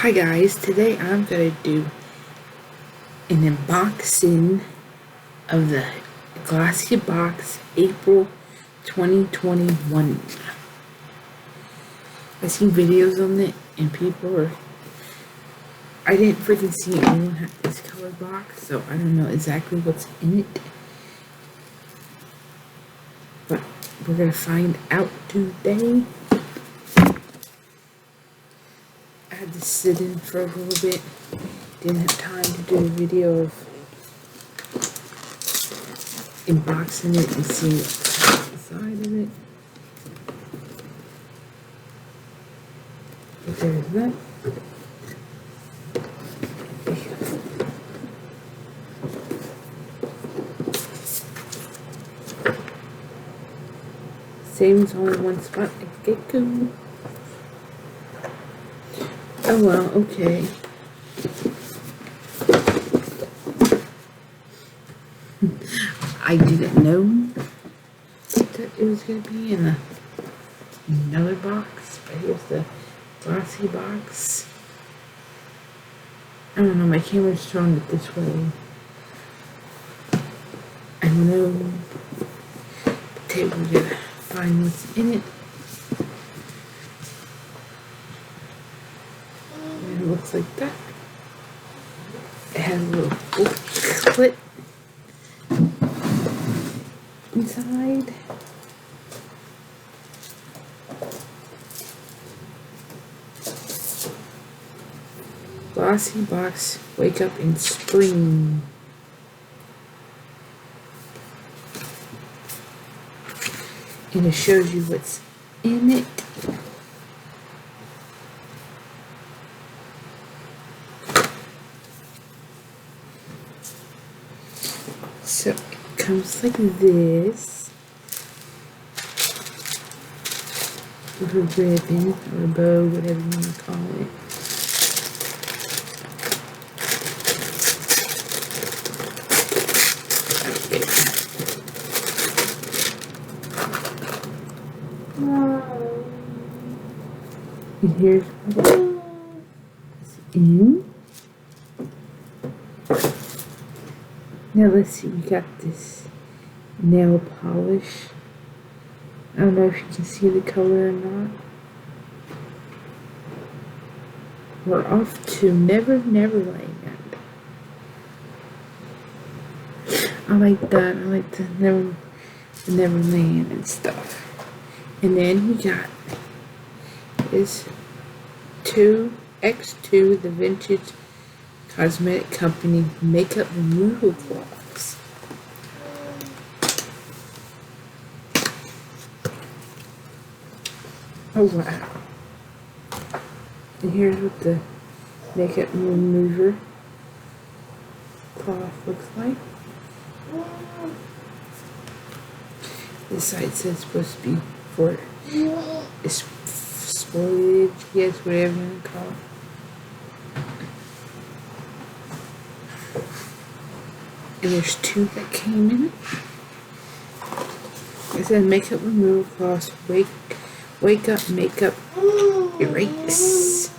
Hi guys, today I'm going to do an unboxing of the GlossyBox April 2021. I've seen videos on it and I didn't freaking see anyone have this color box, so I don't know exactly what's in it. But we're going to find out today. I had to sit in for a little bit. Didn't have time to do a video of unboxing it and seeing what's inside of it. But there's that. Saves only one spot. Gecko. Oh well, okay. I didn't know that it was going to be in another box, but here's the GlossyBox. I don't know, my camera's showing it this way. I know. Okay, we're going to find what's in it. And it looks like that. It has a little clip inside. GlossyBox Wake Up in Spring. And it shows you what's in it. So it comes like this, with a ribbon or a bow, whatever you want to call it. And here's what's in. Now let's see, we got this nail polish. I don't know if you can see the color or not. We're off to Neverland. I like that. I like the Neverland and stuff. And then we got this X2, the vintage cosmetic company makeup removal cloths. Oh wow. And here's what the makeup remover cloth looks like. This side says it's supposed to be for exfoliate, yes, whatever you want to call it. And there's two that came in it. It says makeup removal cloth, wake up makeup erase.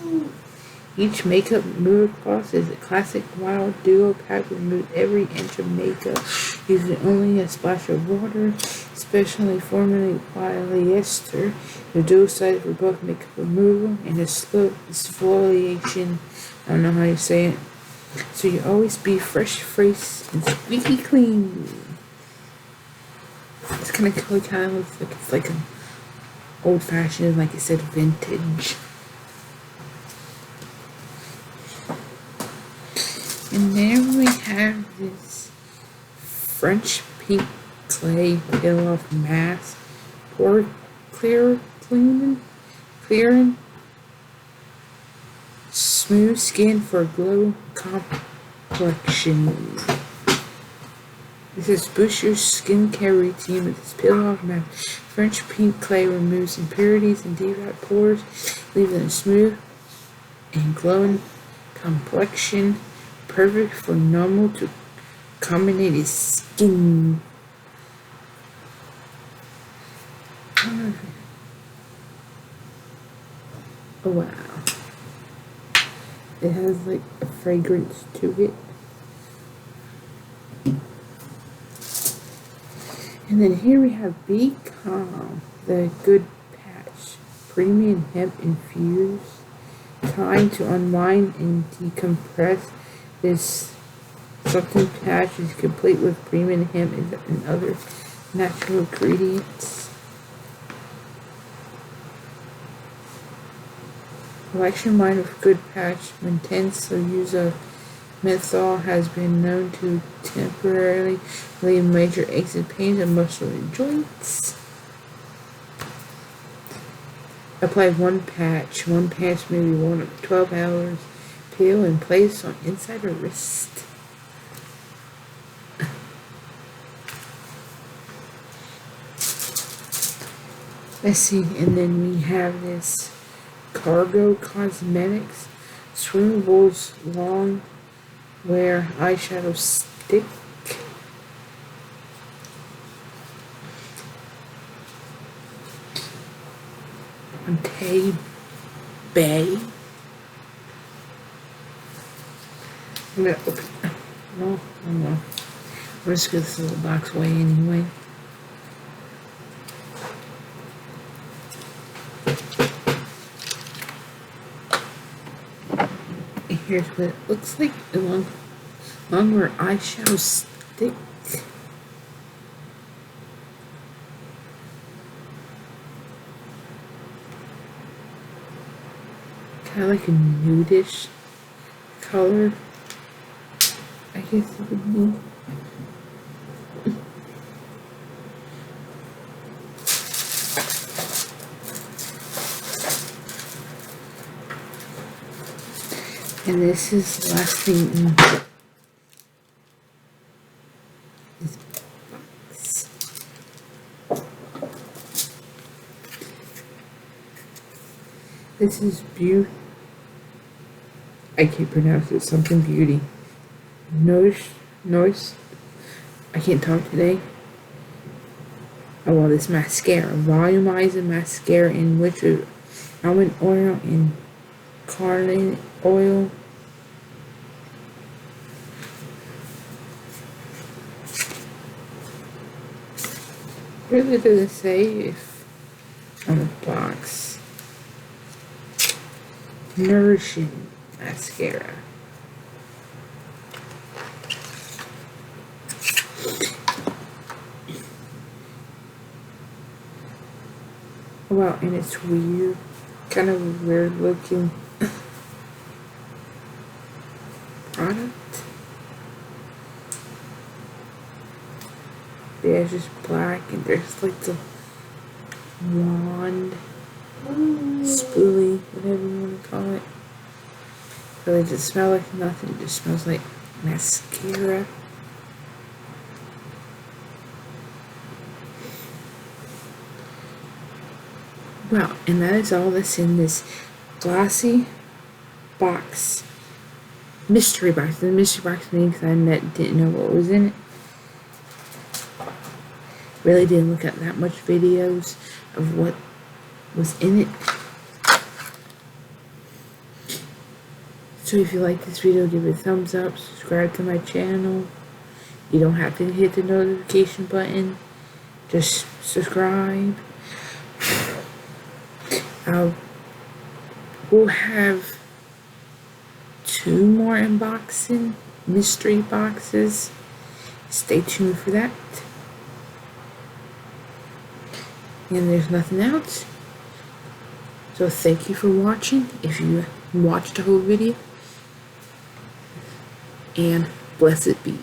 Each makeup removal cloth is a classic wild duo pack to remove every inch of makeup using only a splash of water, specially formulated polyester. The dual sided for both makeup removal and exfoliation. I don't know how you say it. So you always be fresh faced and squeaky clean. It's kind of looks like it's like an old fashioned, like it said, vintage. And there we have this French pink clay peel off mask, pore clearing, smooth skin for glow complexion. This is boost your skincare routine with this peel off mask. French pink clay removes impurities and deep pores, leaving them smooth and glowing complexion, perfect for normal to combinated skin. Oh wow. It has like a fragrance to it. And then here we have Be Calm, the Good Patch, premium hemp infused. Time to unwind and decompress. This something patch is complete with premium hemp and other natural ingredients. Relax your mind with Good Patch. When tense, the use of menthol has been known to temporarily relieve major aches and pains and muscle joints. Apply one patch maybe 1 or 12 hours. Peel and place on inside or wrist. Let's see, and then we have this Cargo Cosmetics Swimwables Long Wear Eyeshadow Stick. Tay Bay. I'm gonna open. No. We're just gonna throw the box away anyway. Here's what it looks like. A long-wear eyeshadow stick. Kind of like a nudish color, I guess it would be. And this is the last thing in this box. This is Beauty. I can't pronounce it. Something Beauty. Noise. I can't talk today. Oh well, this mascara. Volumizing mascara in which is almond oil and carnation oil. Really doesn't say if on the box. Nourishing mascara. Wow, and it's weird. Kind of weird looking product. Yeah, it's just black and there's like the wand, spoolie, whatever you want to call it. Really doesn't smell like nothing, it just smells like mascara. Well, and that is all that's in this glossy box. Mystery box. The mystery box means I didn't know what was in it. Really didn't look at that much videos of what was in it. So if you like this video, give it a thumbs up, subscribe to my channel. You don't have to hit the notification button. Just subscribe. We'll have 2 more unboxing mystery boxes. Stay tuned for that. And there's nothing else. So thank you for watching. If you watched the whole video. And blessed be.